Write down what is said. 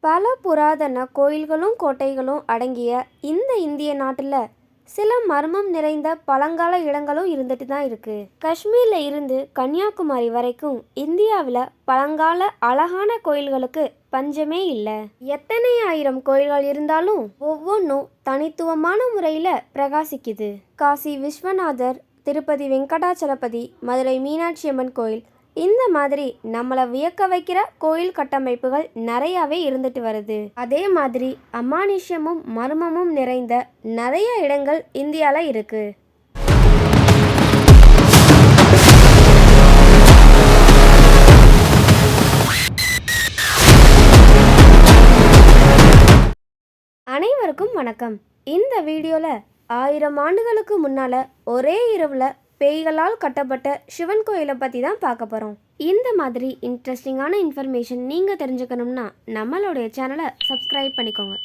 பல புராதன கோயில்களும் கோட்டைகளும் அடங்கிய இந்த இந்திய நாட்டில் சில மர்மம் நிறைந்த பழங்கால இடங்களும் இருந்துட்டு தான் இருக்கு. காஷ்மீர்ல இருந்து கன்னியாகுமரி வரைக்கும் இந்தியாவில் பழங்கால அழகான கோயில்களுக்கு பஞ்சமே இல்லை. எத்தனை ஆயிரம் கோயில்கள் இருந்தாலும் ஒவ்வொன்றும் தனித்துவமான முறையில் பிரகாசிக்குது. காசி விஸ்வநாதர், திருப்பதி வெங்கடாச்சலபதி, மதுரை மீனாட்சி அம்மன் கோயில், இந்த மாதிரி நம்மளை வியக்க வைக்கிற கோயில் கட்டமைப்புகள் நிறையாவே இருந்துட்டு வருது. அதே மாதிரி அமானுஷ்யமும் மர்மமும் நிறைந்த நிறைய இடங்கள் இந்தியாவில் இருக்கு. அனைவருக்கும் வணக்கம். இந்த வீடியோவில் 1000 ஆண்டுகளுக்கு முன்னால் ஒரே இரவில் பேய்களால் கட்டப்பட்ட சிவன் கோயிலை பற்றி தான் பார்க்க போகிறோம். இந்த மாதிரி இன்ட்ரெஸ்டிங்கான இன்ஃபர்மேஷன் நீங்கள் தெரிஞ்சுக்கணும்னா நம்மளுடைய சேனலை சப்ஸ்கிரைப் பண்ணிக்கோங்க.